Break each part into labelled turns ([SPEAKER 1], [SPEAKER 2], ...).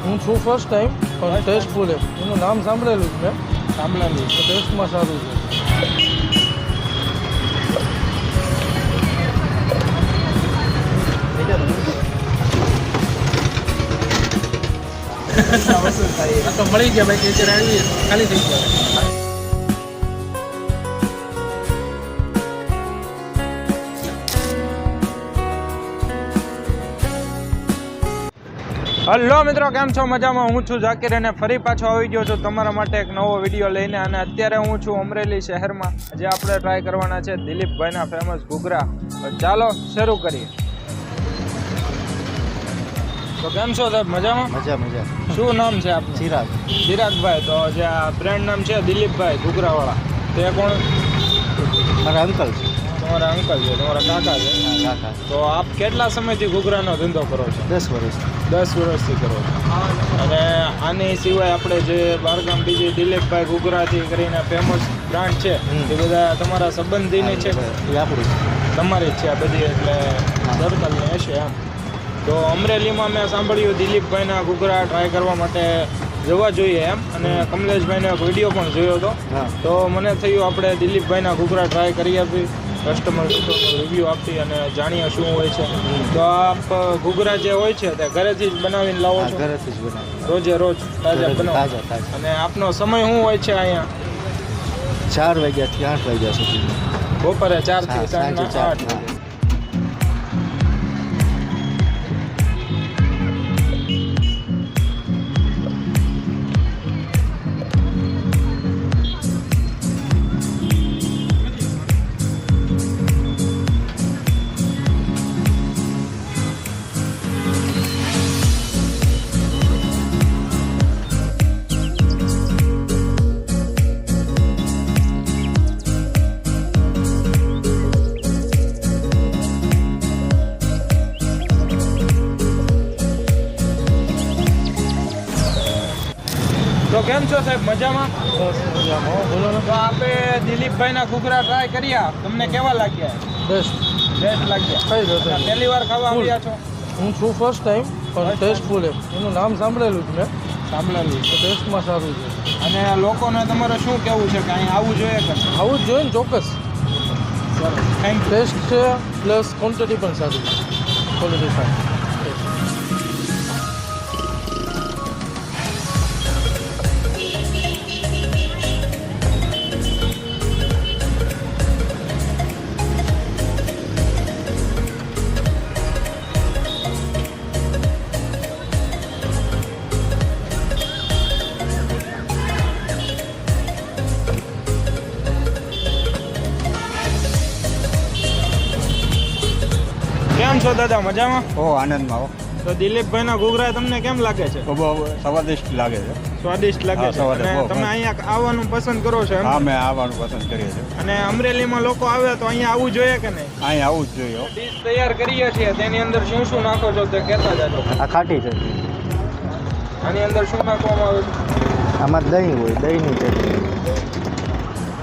[SPEAKER 1] હું છું first time પણ ટેસ્ટફુલ છે. એનું નામ સાંભળેલું જ મેં,
[SPEAKER 2] સાંભળેલું
[SPEAKER 1] તો ટેસ્ટમાં સારું છે.
[SPEAKER 2] આ તો મળી ગયા ભાઈ, અત્યારે આવી ખાલી થઈ ગયા.
[SPEAKER 3] હલો મિત્રો, કેમ છો? મજામાં? હું છું ઝાકીર અને ફરી પાછો આવી ગયો છું તમારા માટે એક નવો વિડીયો લઈને. અને અત્યારે હું છું અમરેલી શહેરમાં, જે આપણે ટ્રાય કરવાના છે દિલીપભાઈના ફેમસ ઘૂઘરા. તો ચાલો શરૂ કરીએ. તો કેમ છો સાહેબ? મજામાં?
[SPEAKER 2] મજા.
[SPEAKER 3] શું નામ છે આપનું? ચિરાગભાઈ. તો જે આ બ્રાન્ડ નામ છે દિલીપભાઈ ઘૂઘરાવાળા, તે કોણ?
[SPEAKER 2] મારા અંકલ છે.
[SPEAKER 3] તમારા અંકલ છે, તમારા કાકા છે?
[SPEAKER 2] કાકા.
[SPEAKER 3] તો આપ કેટલા સમયથી ઘૂઘરાનો ધંધો કરો છો?
[SPEAKER 2] 10 વર્ષ.
[SPEAKER 3] 10 વર્ષથી કરો છો. અને આની સિવાય આપણે જે બારગામ બીજી દિલીપભાઈ ઘૂઘરાથી કરીને ફેમસ બ્રાન્ડ છે, એ બધા તમારા સંબંધીની છે?
[SPEAKER 2] એ આપણું છે.
[SPEAKER 3] તમારી જ છે આ બધી, એટલે સર્કલની હશે એમ. તો અમરેલીમાં મેં સાંભળ્યું દિલીપભાઈના ઘૂઘરા ટ્રાય કરવા માટે જવા જોઈએ એમ, અને કમલેશભાઈનો એક વિડીયો પણ જોયો હતો. તો મને થયું આપણે દિલીપભાઈના ઘૂઘરા ટ્રાય કરી આપી, કસ્ટમર રિવ્યૂ આપી અને જાણીએ શું હોય છે. તો આપ ઘૂઘરા જે હોય છે તે ઘરેથી જ બનાવીને લાવો છો?
[SPEAKER 2] ઘરેથી જ બનાવી.
[SPEAKER 3] રોજે રોજ તાજા બનાવો?
[SPEAKER 2] તાજા.
[SPEAKER 3] અને આપનો સમય શું હોય છે અહીંયા?
[SPEAKER 2] 4 વાગ્યાથી 8 વાગ્યા સુધી.
[SPEAKER 3] બપોરે 4 થી સાંજના 8 વાગે. તો કેમ છો સાહેબ? મજામાં?
[SPEAKER 1] બસ મજામાં. બોલો ને.
[SPEAKER 3] તો આપણે દિલીપભાઈના ઘૂઘરા ટ્રાય કર્યા, તમને કેવા લાગ્યા?
[SPEAKER 1] બેસ્ટ
[SPEAKER 3] લાગ્યા?
[SPEAKER 1] કઈ રીતે?
[SPEAKER 3] પહેલી વાર ખાવા આવ્યા છો?
[SPEAKER 1] હું છું ફર્સ્ટ ટાઈમ પણ ટેસ્ટફુલ છે. એનું નામ સાંભળેલું જ મેં,
[SPEAKER 3] સાંભળેલું.
[SPEAKER 1] તો ટેસ્ટમાં સારું છે.
[SPEAKER 3] અને લોકોને તમારે શું કહેવું છે કે અહીં આવવું જોઈએ કે?
[SPEAKER 1] આવું જ જોઈએ ને, ચોક્કસ.
[SPEAKER 3] સરસ, થેન્ક યુ.
[SPEAKER 1] ટેસ્ટ છે પ્લસ ક્વોન્ટિટી પણ સારી છે, ક્વોલિટી ફાઇન.
[SPEAKER 3] કેમ છો દાદા? મજામાં?
[SPEAKER 2] આનંદમાં હો.
[SPEAKER 3] તો દિલીપભાઈના ઘૂઘરા તમને કેમ લાગે છે?
[SPEAKER 2] બહુ સ્વાદિષ્ટ લાગે છે.
[SPEAKER 3] સ્વાદિષ્ટ લાગે
[SPEAKER 2] હા,
[SPEAKER 3] છે.
[SPEAKER 2] સ્વાદિષ્ટ,
[SPEAKER 3] અને
[SPEAKER 2] બહુ
[SPEAKER 3] તમે અહીંયા આવવાનું પસંદ કરો છો એમ?
[SPEAKER 2] હા, મેં આવવાનું પસંદ કરીએ છીએ.
[SPEAKER 3] અને અમરેલીમાં લોકો આવે તો અહીંયા આવવું જોઈએ કે નહીં?
[SPEAKER 2] અહીં આવવું જ જોઈએ.
[SPEAKER 3] ડીશ તૈયાર કરીએ છીએ, તેની અંદર શું શું નાખો છો તે કહેતા જાજો.
[SPEAKER 2] આ ખાટી છે.
[SPEAKER 3] આની અંદર શું નાખવામાં આવે છે?
[SPEAKER 2] આમાં દહીં હોય, દહીંની ચટણી.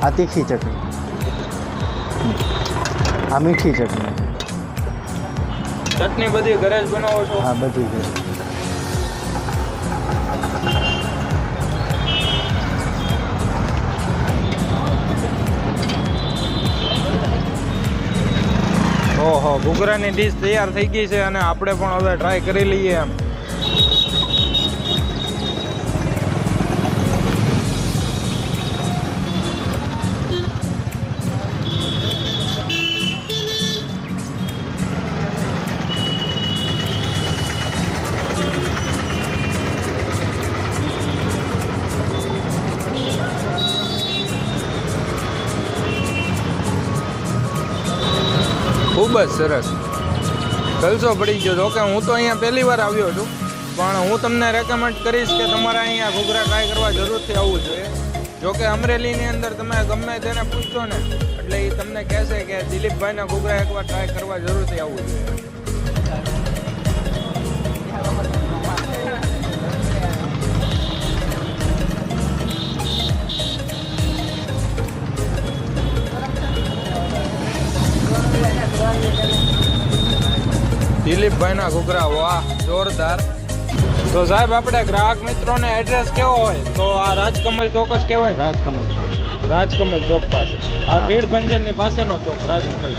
[SPEAKER 2] આ તીખી ચટણી. આ મીઠી ચટણી.
[SPEAKER 3] ચટણી બધી ઘરે જ બનાવો છો?
[SPEAKER 2] હા, બધું છે.
[SPEAKER 3] ઓહો, ઘૂઘરાની ડીશ તૈયાર થઈ ગઈ છે અને આપણે પણ હવે ટ્રાય કરી લઈએ એમ. ખૂબ જ સરસ, જલસો પડી ગયો. જો કે હું તો અહીંયા પહેલી વાર આવ્યો છું, પણ હું તમને રેકમેન્ડ કરીશ કે તમારે અહીંયા ઘૂઘરા ટ્રાય કરવા જરૂરથી આવવું જોઈએ. જો કે અમરેલીની અંદર તમે ગમે તેને પૂછશો ને, એટલે એ તમને કહેશે કે દિલીપભાઈના ઘૂઘરા એકવાર ટ્રાય કરવા જરૂરથી આવવું જોઈએ. દિલીપભાઈના ઘૂઘરા વાહ, જોરદાર. તો સાહેબ આપણે ગ્રાહક મિત્રોને એડ્રેસ કેવો હોય તો આ રાજકમલ ચોક જ કહેવાય.
[SPEAKER 2] રાજકમલ
[SPEAKER 3] રાજકમલ ચોક પાસે આ ભીડ ભંજનની પાસેનો ચોક રાજકમલ.